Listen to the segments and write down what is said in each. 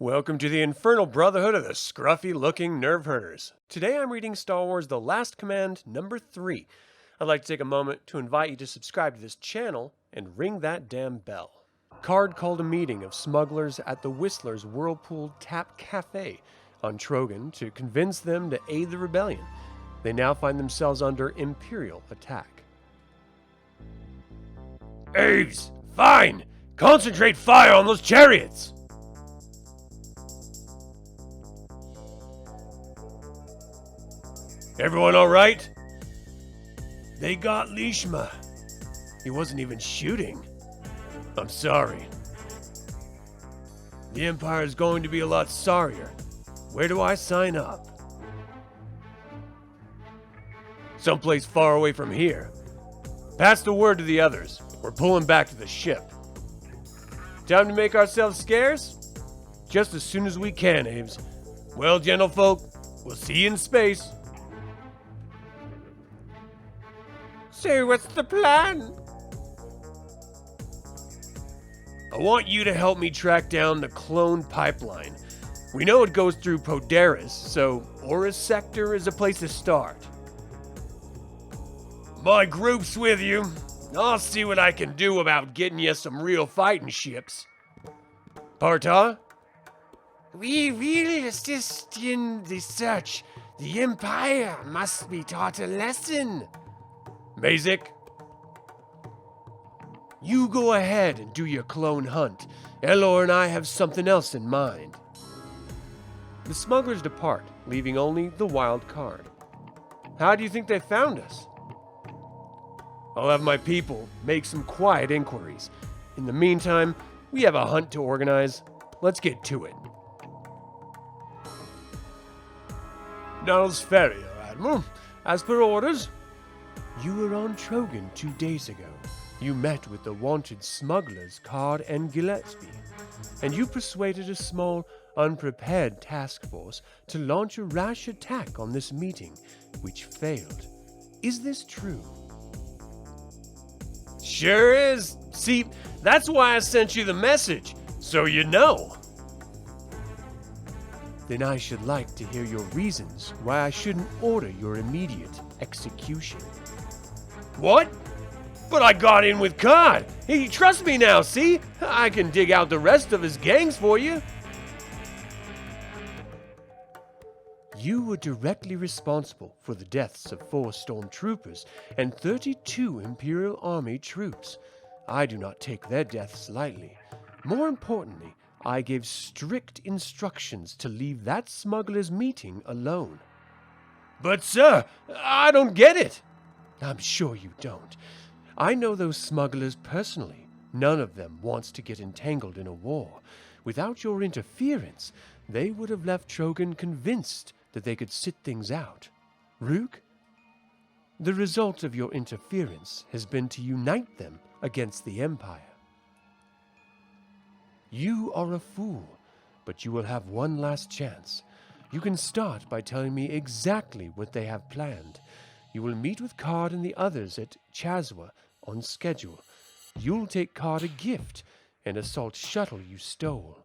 Welcome to the Infernal Brotherhood of the Scruffy-looking Nerf Herders. Today I'm reading Star Wars The Last Command number 3. I'd like to take a moment to invite you to subscribe to this channel and ring that damn bell. Card called a meeting of smugglers at the Whistler's Whirlpool Tap Cafe on Trogan to convince them to aid the rebellion. They now find themselves under Imperial attack. Aves, fine! Concentrate fire on those chariots! Everyone all right? They got Lishma. He wasn't even shooting. I'm sorry. The Empire is going to be a lot sorrier. Where do I sign up? Someplace far away from here. Pass the word to the others. We're pulling back to the ship. Time to make ourselves scarce? Just as soon as we can, Aves. Well, gentlefolk, we'll see you in space. So what's the plan? I want you to help me track down the clone pipeline. We know it goes through Podaris, so Aura Sector is a place to start. My group's with you. I'll see what I can do about getting you some real fighting ships. Parta? We will assist in the search. The Empire must be taught a lesson. Mazik? You go ahead and do your clone hunt. Elor and I have something else in mind. The smugglers depart, leaving only the wild card. How do you think they found us? I'll have my people make some quiet inquiries. In the meantime, we have a hunt to organize. Let's get to it. Nels Ferrier, Admiral. As per orders. You were on Trogan 2 days ago. You met with the wanted smugglers Card and Gillespie, and you persuaded a small, unprepared task force to launch a rash attack on this meeting, which failed. Is this true? Sure is. See, that's why I sent you the message, so you know. Then I should like to hear your reasons why I shouldn't order your immediate execution. What? But I got in with Card. He trusts me now, see? I can dig out the rest of his gangs for you. You were directly responsible for the deaths of 4 stormtroopers and 32 Imperial Army troops. I do not take their deaths lightly. More importantly, I gave strict instructions to leave that smuggler's meeting alone. But sir, I don't get it. I'm sure you don't. I know those smugglers personally. None of them wants to get entangled in a war. Without your interference, they would have left Trogan convinced that they could sit things out. Rook? The result of your interference has been to unite them against the Empire. You are a fool, but you will have one last chance. You can start by telling me exactly what they have planned. You will meet with Card and the others at Chazwa on schedule. You'll take Card a gift, an assault shuttle you stole.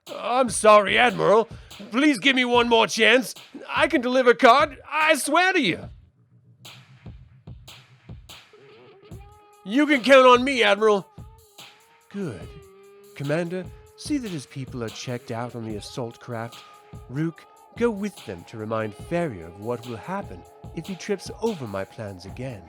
I'm sorry, Admiral. Please give me one more chance. I can deliver Card, I swear to you. You can count on me, Admiral. Good. Commander, see that his people are checked out on the assault craft. Rook, go with them to remind Ferrier of what will happen if he trips over my plans again.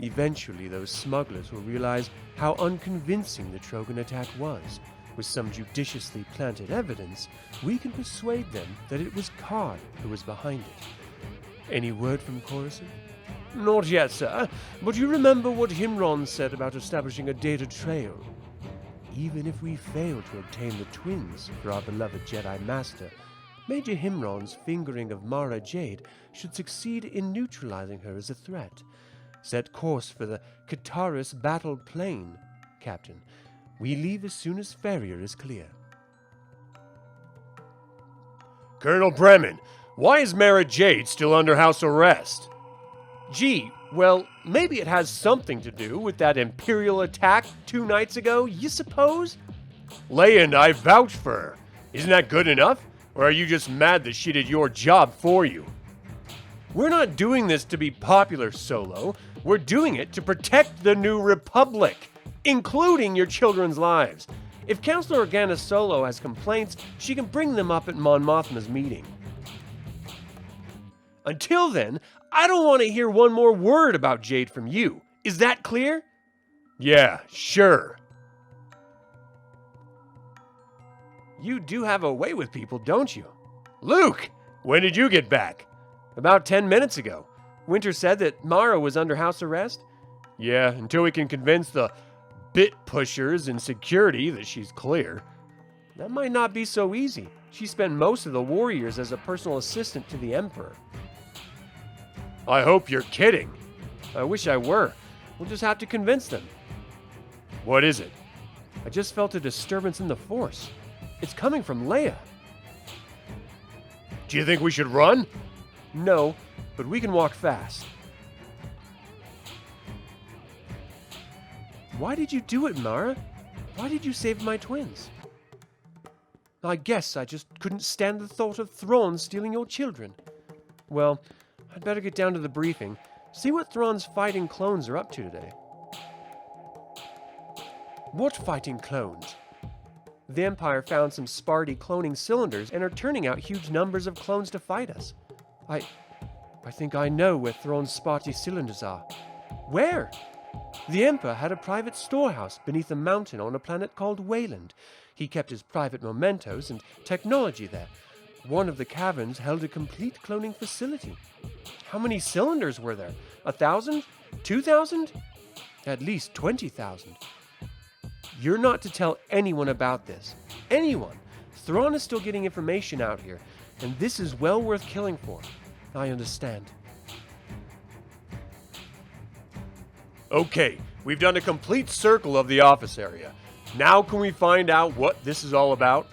Eventually, those smugglers will realize how unconvincing the Trogan attack was. With some judiciously planted evidence, we can persuade them that it was Card who was behind it. Any word from Coruscant? Not yet, sir, but you remember what Himron said about establishing a data trail. Even if we fail to obtain the twins for our beloved Jedi Master, Major Himron's fingering of Mara Jade should succeed in neutralizing her as a threat. Set course for the Kataris battle plane, Captain. We leave as soon as Ferrier is clear. Colonel Bremen, why is Mara Jade still under house arrest? Gee, well, maybe it has something to do with that Imperial attack 2 nights ago, you suppose? Leia and I vouch for her. Isn't that good enough? Or are you just mad that she did your job for you? We're not doing this to be popular, Solo. We're doing it to protect the New Republic, including your children's lives. If Counselor Organa Solo has complaints, she can bring them up at Mon Mothma's meeting. Until then, I don't want to hear one more word about Jade from you. Is that clear? Yeah, sure. You do have a way with people, don't you? Luke, when did you get back? About 10 minutes ago. Winter said that Mara was under house arrest? Yeah, until we can convince the bit pushers in security that she's clear. That might not be so easy. She spent most of the war years as a personal assistant to the Emperor. I hope you're kidding. I wish I were. We'll just have to convince them. What is it? I just felt a disturbance in the Force. It's coming from Leia. Do you think we should run? No, but we can walk fast. Why did you do it, Mara? Why did you save my twins? I guess I just couldn't stand the thought of Thrawn stealing your children. Well, I'd better get down to the briefing, see what Thrawn's fighting clones are up to today. What fighting clones? The Empire found some Sparty cloning cylinders and are turning out huge numbers of clones to fight us. I think I know where Thrawn's Sparty cylinders are. Where? The Emperor had a private storehouse beneath a mountain on a planet called Wayland. He kept his private mementos and technology there. One of the caverns held a complete cloning facility. How many cylinders were there? 1,000? 2,000? At least 20,000. You're not to tell anyone about this. Anyone. Thrawn is still getting information out here, and this is well worth killing for. I understand. Okay, we've done a complete circle of the office area. Now can we find out what this is all about?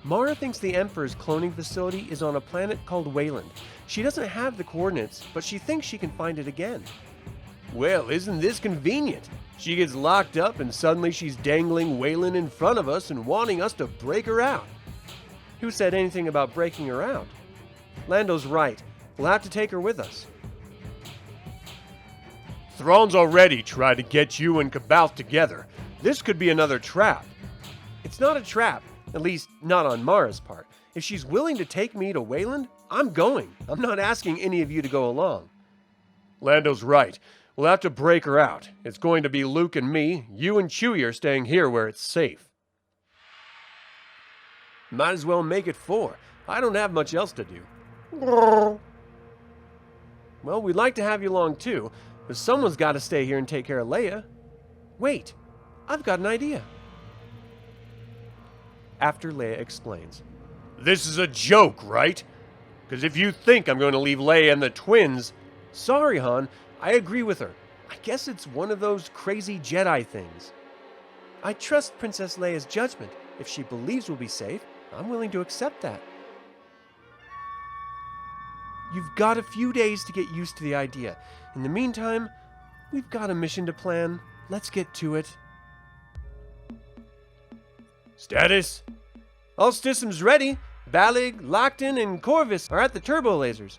Mara thinks the Emperor's cloning facility is on a planet called Wayland. She doesn't have the coordinates, but she thinks she can find it again. Well, isn't this convenient? She gets locked up and suddenly she's dangling Wayland in front of us and wanting us to break her out. Who said anything about breaking her out? Lando's right. We'll have to take her with us. Thrawn's already tried to get you and Cabalth together. This could be another trap. It's not a trap, at least not on Mara's part. If she's willing to take me to Wayland, I'm going. I'm not asking any of you to go along. Lando's right. We'll have to break her out. It's going to be Luke and me. You and Chewie are staying here where it's safe. Might as well make it 4. I don't have much else to do. Well, we'd like to have you along too, but someone's got to stay here and take care of Leia. Wait, I've got an idea. After Leia explains. This is a joke, right? Because if you think I'm going to leave Leia and the twins... Sorry, Han. I agree with her. I guess it's one of those crazy Jedi things. I trust Princess Leia's judgment. If she believes we'll be safe, I'm willing to accept that. You've got a few days to get used to the idea. In the meantime, we've got a mission to plan. Let's get to it. Status? All systems ready. Balig, Lockton, and Corvus are at the turbo lasers.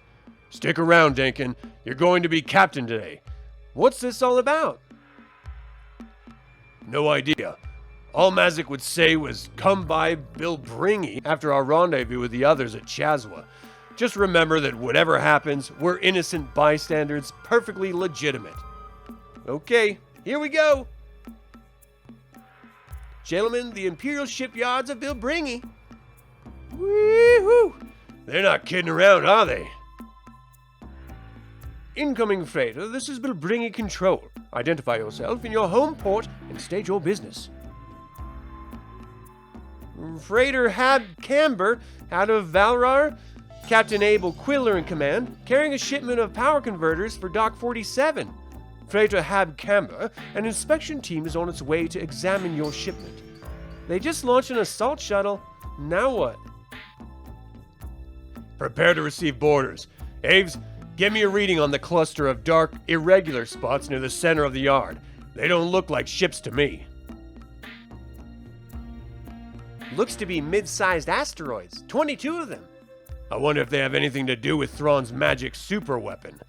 Stick around, Denkin. You're going to be captain today. What's this all about? No idea. All Mazik would say was come by Bilbringi after our rendezvous with the others at Chazwa. Just remember that whatever happens, we're innocent bystanders, perfectly legitimate. Okay, here we go. Gentlemen, the Imperial shipyards of Bilbringi. Woo-hoo! They're not kidding around, are they? Incoming freighter, this is Bilbringi Control. Identify yourself in your home port and state your business. Freighter Hab Camber, out of Valrar. Captain Abel Quiller in command, carrying a shipment of power converters for Dock 47. Freighter Hab Camber, an inspection team is on its way to examine your shipment. They just launched an assault shuttle. Now what? Prepare to receive boarders. Aves, give me a reading on the cluster of dark, irregular spots near the center of the yard. They don't look like ships to me. Looks to be mid-sized asteroids, 22 of them. I wonder if they have anything to do with Thrawn's magic super weapon.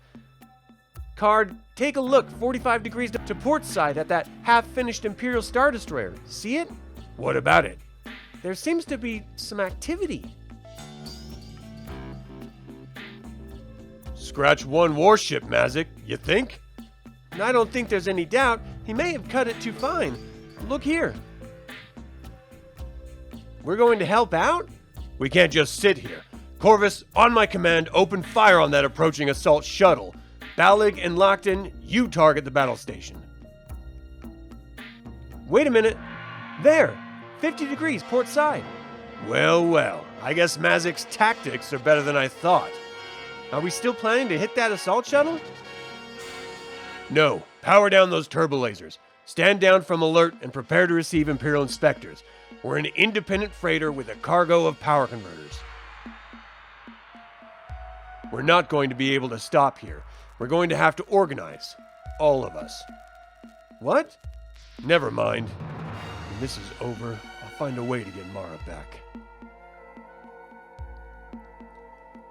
Card, take a look 45 degrees to port side at that half-finished Imperial Star Destroyer. See it? What about it? There seems to be some activity. Scratch one warship, Mazik, you think? I don't think there's any doubt. He may have cut it too fine. Look here. We're going to help out? We can't just sit here. Corvus, on my command, open fire on that approaching assault shuttle. Ballig and Lockton, you target the battle station. Wait a minute. There! 50 degrees, port side. Well, well. I guess Mazik's tactics are better than I thought. Are we still planning to hit that assault shuttle? No. Power down those turbo lasers. Stand down from alert and prepare to receive Imperial inspectors. We're an independent freighter with a cargo of power converters. We're not going to be able to stop here. We're going to have to organize. All of us. What? Never mind. When this is over, I'll find a way to get Mara back.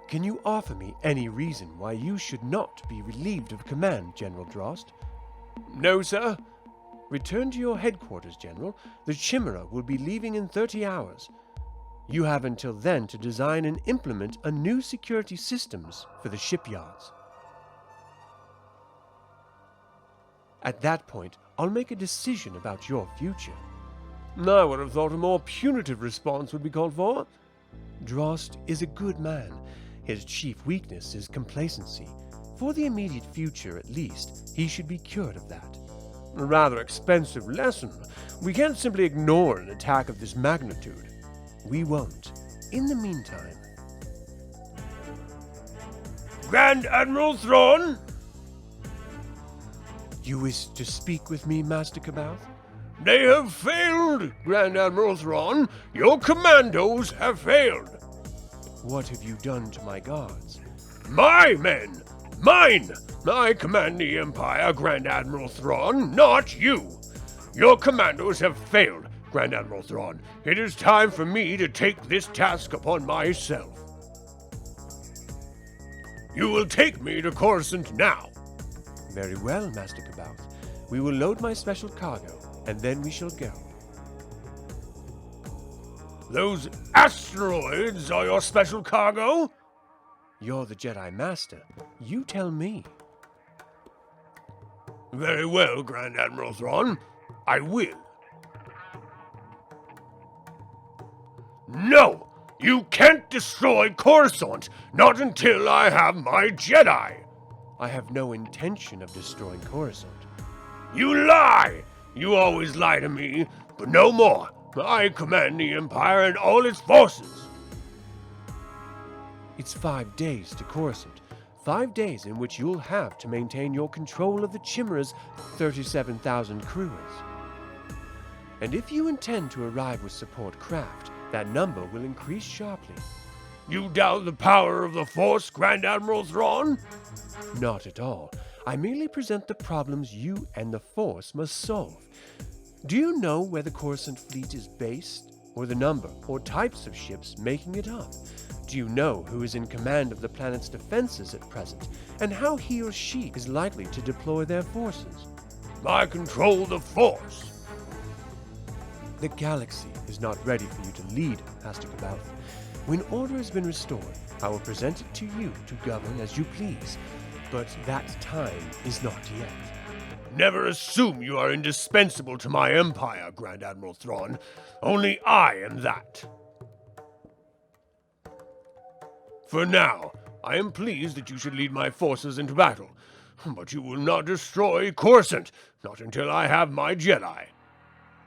Can you offer me any reason why you should not be relieved of command, General Drost? No, sir. Return to your headquarters, General. The Chimera will be leaving in 30 hours. You have until then to design and implement a new security systems for the shipyards. At that point, I'll make a decision about your future. I would have thought a more punitive response would be called for. Drost is a good man. His chief weakness is complacency. For the immediate future, at least, he should be cured of that. A rather expensive lesson. We can't simply ignore an attack of this magnitude. We won't. In the meantime... Grand Admiral Thrawn? You wish to speak with me, Master Kabath? They have failed, Grand Admiral Thrawn. Your commandos have failed. What have you done to my guards? My men! Mine! I command the Empire, Grand Admiral Thrawn, not you! Your commandos have failed, Grand Admiral Thrawn. It is time for me to take this task upon myself. You will take me to Coruscant now. Very well, Master Kabath. We will load my special cargo, and then we shall go. Those asteroids are your special cargo? You're the Jedi Master. You tell me. Very well, Grand Admiral Thrawn. I will. No! You can't destroy Coruscant, not until I have my Jedi! I have no intention of destroying Coruscant. You lie! You always lie to me, but no more. I command the Empire and all its forces. It's 5 days to Coruscant. 5 days in which you'll have to maintain your control of the Chimera's 37,000 crewers. And if you intend to arrive with support craft, that number will increase sharply. You doubt the power of the Force, Grand Admiral Thrawn? Not at all. I merely present the problems you and the Force must solve. Do you know where the Coruscant fleet is based, or the number or types of ships making it up? Do you know who is in command of the planet's defenses at present, and how he or she is likely to deploy their forces? I control the Force. The galaxy is not ready for you to lead, Master Kabath. When order has been restored, I will present it to you to govern as you please, but that time is not yet. Never assume you are indispensable to my empire, Grand Admiral Thrawn. Only I am that. For now, I am pleased that you should lead my forces into battle, but you will not destroy Coruscant, not until I have my Jedi.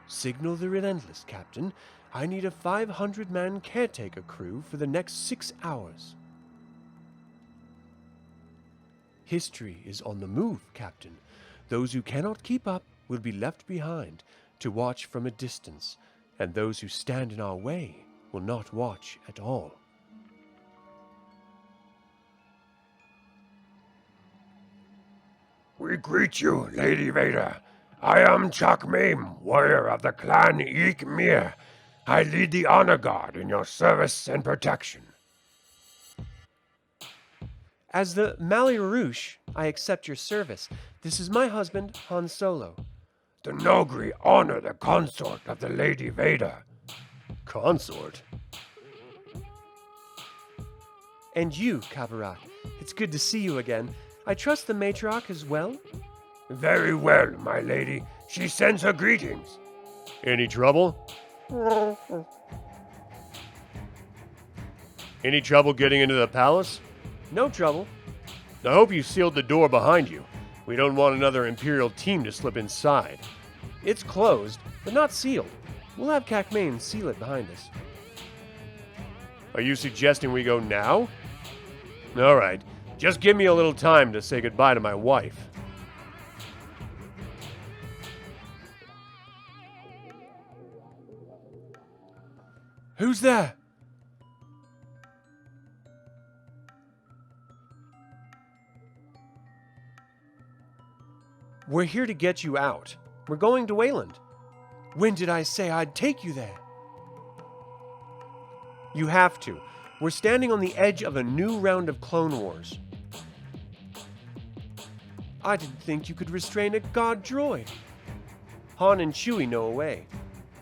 Signal the Relentless, Captain. I need a 500-man caretaker crew for the next 6 hours. History is on the move, Captain. Those who cannot keep up will be left behind to watch from a distance, and those who stand in our way will not watch at all. We greet you, Lady Vader. I am Chakmame, warrior of the clan Ykmir. I lead the honor guard in your service and protection. As the Mali Rouge, I accept your service. This is my husband, Han Solo. The Nogri honor the consort of the Lady Vader. Consort? And you, Kabarak. It's good to see you again. I trust the matriarch as well? Very well, my lady. She sends her greetings. Any trouble? Any trouble getting into the palace? No trouble. I hope you sealed the door behind you. We don't want another Imperial team to slip inside. It's closed, but not sealed. We'll have Kakmain seal it behind us. Are you suggesting we go now? All right. Just give me a little time to say goodbye to my wife. Who's there? We're here to get you out. We're going to Wayland. When did I say I'd take you there? You have to. We're standing on the edge of a new round of Clone Wars. I didn't think you could restrain a god droid. Han and Chewie know a way.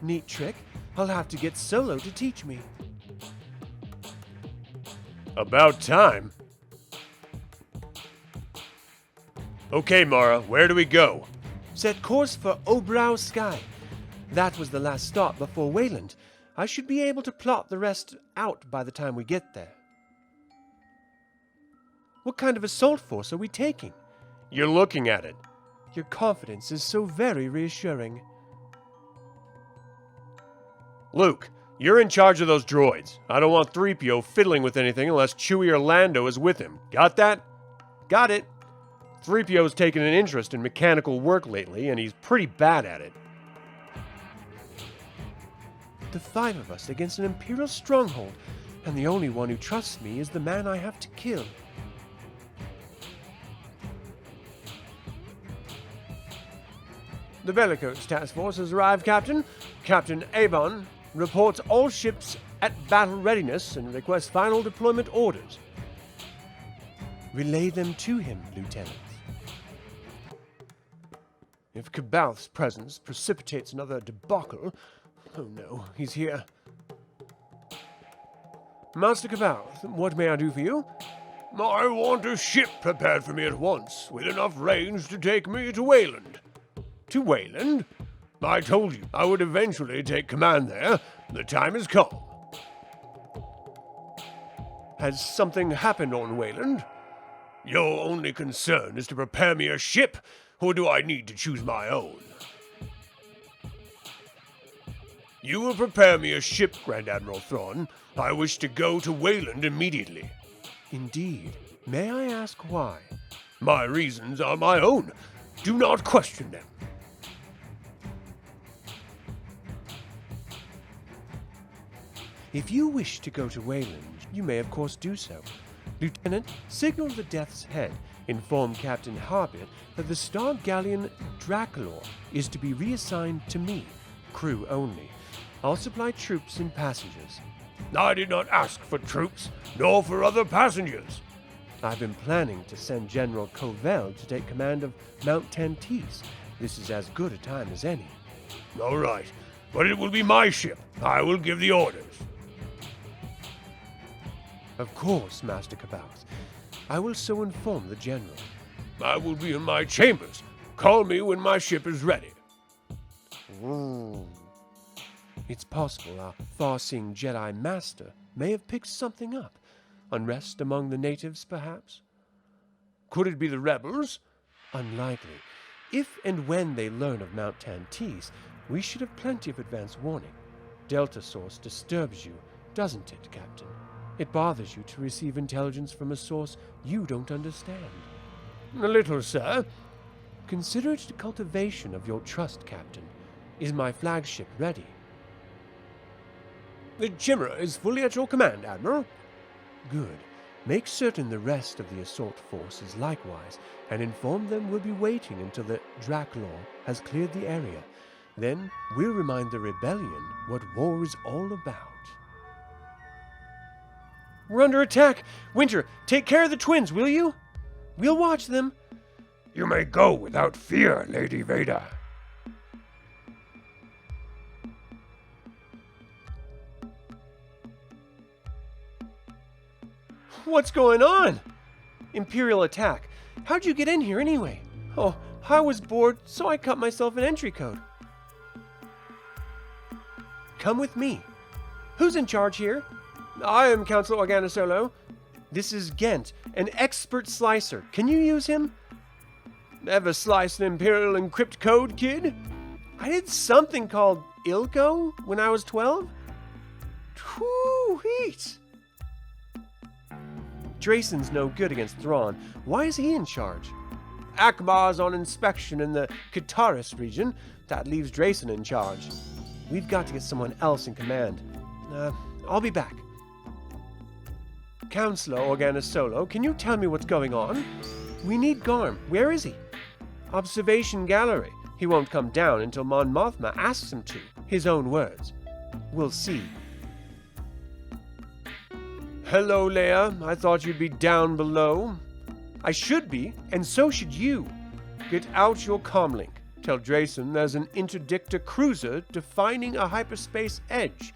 Neat trick. I'll have to get Solo to teach me. About time. Okay, Mara, where do we go? Set course for Obrau Sky. That was the last stop before Wayland. I should be able to plot the rest out by the time we get there. What kind of assault force are we taking? You're looking at it. Your confidence is so very reassuring. Luke, you're in charge of those droids. I don't want 3PO fiddling with anything unless Chewie or Lando is with him. Got that? Got it. 3PO's taken an interest in mechanical work lately, and he's pretty bad at it. The 5 of us against an Imperial stronghold, and the only one who trusts me is the man I have to kill. The Bellicose Task Force has arrived, Captain. Captain Avon reports all ships at battle readiness and requests final deployment orders. Relay them to him, Lieutenant. If Cabalth's presence precipitates another debacle... Oh no, he's here. Master Cabalth, what may I do for you? I want a ship prepared for me at once, with enough range to take me to Wayland. To Wayland? I told you I would eventually take command there. The time has come. Has something happened on Wayland? Your only concern is to prepare me a ship, or do I need to choose my own? You will prepare me a ship, Grand Admiral Thrawn. I wish to go to Wayland immediately. Indeed. May I ask why? My reasons are my own. Do not question them. If you wish to go to Wayland, you may of course do so. Lieutenant, signal the Death's Head. Inform Captain Harbit that the Star Galleon Draculor is to be reassigned to me. Crew only. I'll supply troops and passengers. I did not ask for troops, nor for other passengers. I've been planning to send General Covell to take command of Mount Tantis. This is as good a time as any. All right, but it will be my ship. I will give the orders. Of course, Master Cabalth. I will so inform the General. I will be in my chambers. Call me when my ship is ready. It's possible our far-seeing Jedi Master may have picked something up. Unrest among the natives, perhaps? Could it be the rebels? Unlikely. If and when they learn of Mount Tantis, we should have plenty of advance warning. Delta Source disturbs you, doesn't it, Captain? It bothers you to receive intelligence from a source you don't understand. A little, sir. Consider it a cultivation of your trust, Captain. Is my flagship ready? The Chimera is fully at your command, Admiral. Good. Make certain the rest of the assault force is likewise, and inform them we'll be waiting until the Draculor has cleared the area. Then we'll remind the rebellion what war is all about. We're under attack! Winter, take care of the twins, will you? We'll watch them. You may go without fear, Lady Vader. What's going on? Imperial attack. How'd you get in here anyway? Oh, I was bored, so I cut myself an entry code. Come with me. Who's in charge here? I am Council Organosolo. This is Gent, an expert slicer. Can you use him? Ever sliced an Imperial encrypt code, kid? I did something called Ilko when I was 12. Whew, heat. Drayson's no good against Thrawn. Why is he in charge? Akbar's on inspection in the Kataris region. That leaves Drayson in charge. We've got to get someone else in command. I'll be back. Counselor Organosolo, can you tell me what's going on? We need Garm. Where is he? Observation gallery. He won't come down until Mon Mothma asks him to. His own words. We'll see. Hello, Leia. I thought you'd be down below. I should be, and so should you. Get out your comlink. Tell Drayson there's an interdictor cruiser defining a hyperspace edge.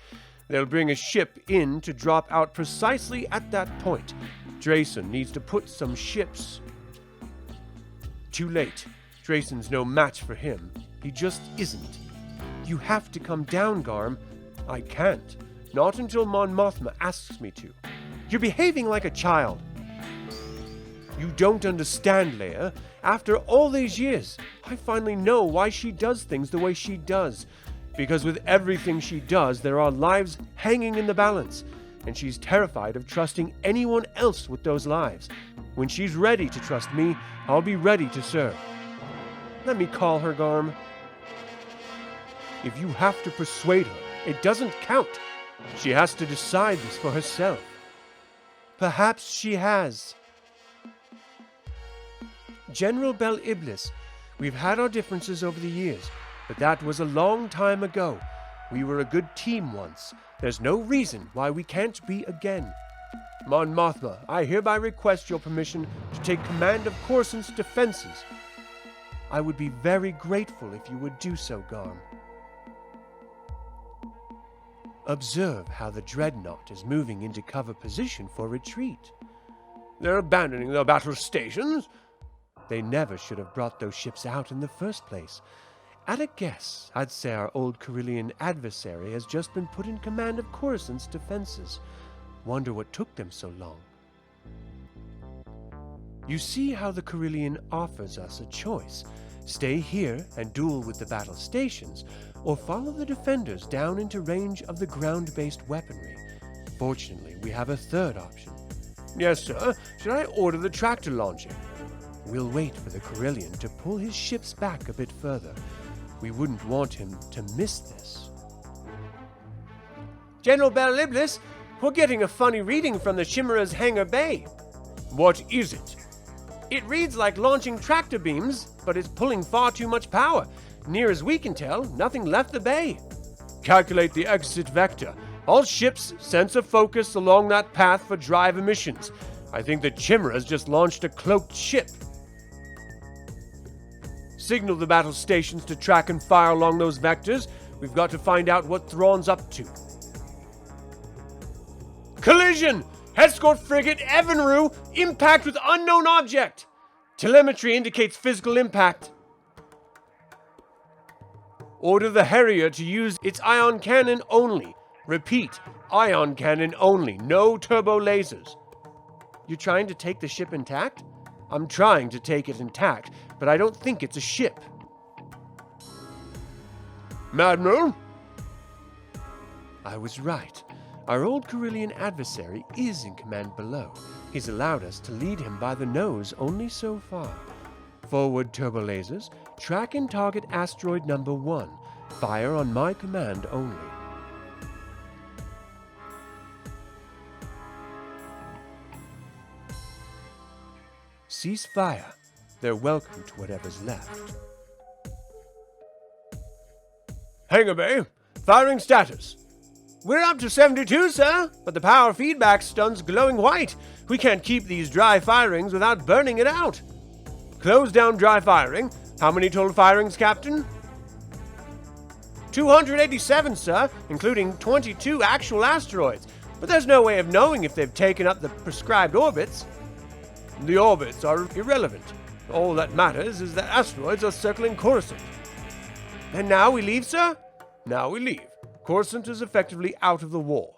They'll bring a ship in to drop out precisely at that point. Drayson needs to put some ships. Too late. Drayson's no match for him. He just isn't. You have to come down, Garm. I can't. Not until Mon Mothma asks me to. You're behaving like a child. You don't understand, Leia. After all these years, I finally know why she does things the way she does. Because with everything she does, there are lives hanging in the balance, and she's terrified of trusting anyone else with those lives. When she's ready to trust me, I'll be ready to serve. Let me call her, Garm. If you have to persuade her, it doesn't count. She has to decide this for herself. Perhaps she has. General Bel Iblis, we've had our differences over the years, but that was a long time ago. We were a good team once. There's no reason why we can't be again. Mon Mothma, I hereby request your permission to take command of Coruscant's defenses. I would be very grateful if you would do so, Garm. Observe how the dreadnought is moving into cover position for retreat. They're abandoning their battle stations. They never should have brought those ships out in the first place. At a guess, I'd say our old Corellian adversary has just been put in command of Coruscant's defenses. Wonder what took them so long. You see how the Corellian offers us a choice. Stay here and duel with the battle stations, or follow the defenders down into range of the ground-based weaponry. Fortunately, we have a third option. Yes, sir. Should I order the tractor launching? We'll wait for the Corellian to pull his ships back a bit further. We wouldn't want him to miss this. General Bel Iblis, we're getting a funny reading from the Chimera's hangar bay. What is it? It reads like launching tractor beams, but it's pulling far too much power. Near as we can tell, nothing left the bay. Calculate the exit vector. All ships sense a focus along that path for drive emissions. I think the Chimera's just launched a cloaked ship. Signal the battle stations to track and fire along those vectors. We've got to find out what Thrawn's up to. Collision! Escort frigate Evinru, impact with unknown object. Telemetry indicates physical impact. Order the Harrier to use its ion cannon only. Repeat, ion cannon only, no turbo lasers. You're trying to take the ship intact? I'm trying to take it intact, but I don't think it's a ship. Admiral? I was right. Our old Corellian adversary is in command below. He's allowed us to lead him by the nose only so far. Forward turbo lasers, track and target asteroid number 1. Fire on my command only. Cease fire. They're welcome to whatever's left. Hangar Bay, firing status. We're up to 72, sir, but the power feedback stun's glowing white. We can't keep these dry firings without burning it out. Close down dry firing. How many total firings, Captain? 287, sir, including 22 actual asteroids. But there's no way of knowing if they've taken up the prescribed orbits. The orbits are irrelevant. All that matters is that asteroids are circling Coruscant. And now we leave, sir? Now we leave. Coruscant is effectively out of the war.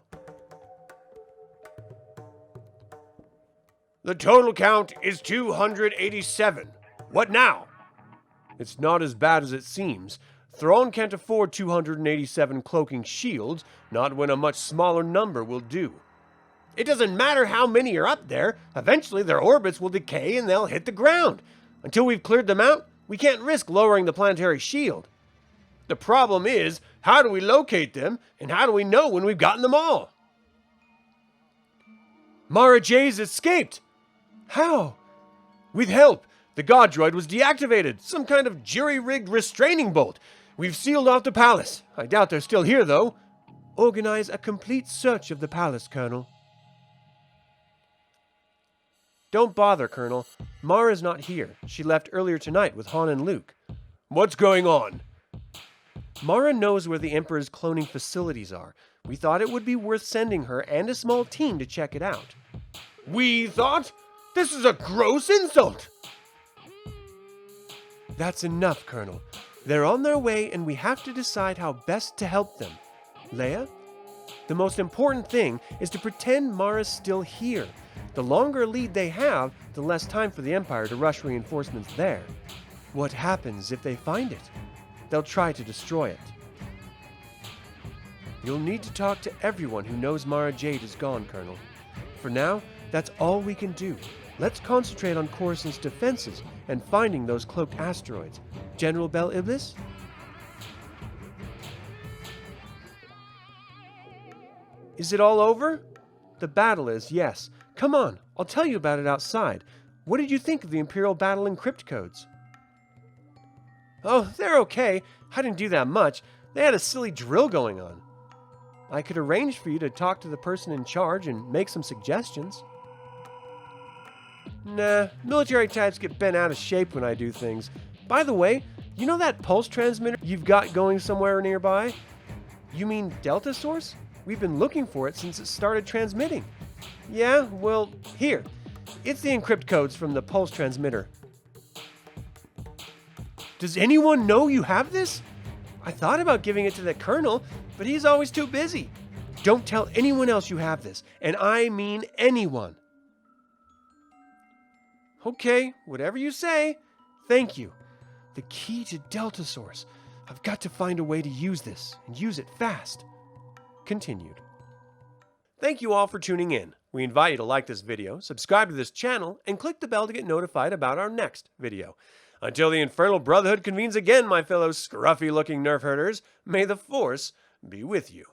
The total count is 287. What now? It's not as bad as it seems. Thrawn can't afford 287 cloaking shields, not when a much smaller number will do. It doesn't matter how many are up there. Eventually their orbits will decay and they'll hit the ground. Until we've cleared them out, we can't risk lowering the planetary shield. The problem is, how do we locate them, and how do we know when we've gotten them all? Mara Jade's escaped! How? With help. The god droid was deactivated. Some kind of jury-rigged restraining bolt. We've sealed off the palace. I doubt they're still here, though. Organize a complete search of the palace, Colonel. Don't bother, Colonel. Mara's not here. She left earlier tonight with Han and Luke. What's going on? Mara knows where the Emperor's cloning facilities are. We thought it would be worth sending her and a small team to check it out. We thought? This is a gross insult! That's enough, Colonel. They're on their way and we have to decide how best to help them. Leia? The most important thing is to pretend Mara's still here. The longer lead they have, the less time for the Empire to rush reinforcements there. What happens if they find it? They'll try to destroy it. You'll need to talk to everyone who knows Mara Jade is gone, Colonel. For now, that's all we can do. Let's concentrate on Coruscant's defenses and finding those cloaked asteroids. General Bel Iblis? Is it all over? The battle is, yes. Come on, I'll tell you about it outside. What did you think of the Imperial battle encrypt codes? Oh, they're okay. I didn't do that much. They had a silly drill going on. I could arrange for you to talk to the person in charge and make some suggestions. Nah, military types get bent out of shape when I do things. By the way, you know that pulse transmitter you've got going somewhere nearby? You mean Delta Source? We've been looking for it since it started transmitting. Yeah, well, here. It's the encrypt codes from the pulse transmitter. Does anyone know you have this? I thought about giving it to the Colonel, but he's always too busy. Don't tell anyone else you have this, and I mean anyone. Okay, whatever you say. Thank you. The key to Delta Source. I've got to find a way to use this, and use it fast. Continued. Thank you all for tuning in. We invite you to like this video, subscribe to this channel, and click the bell to get notified about our next video. Until the Infernal Brotherhood convenes again, my fellow scruffy-looking Nerf herders, may the Force be with you.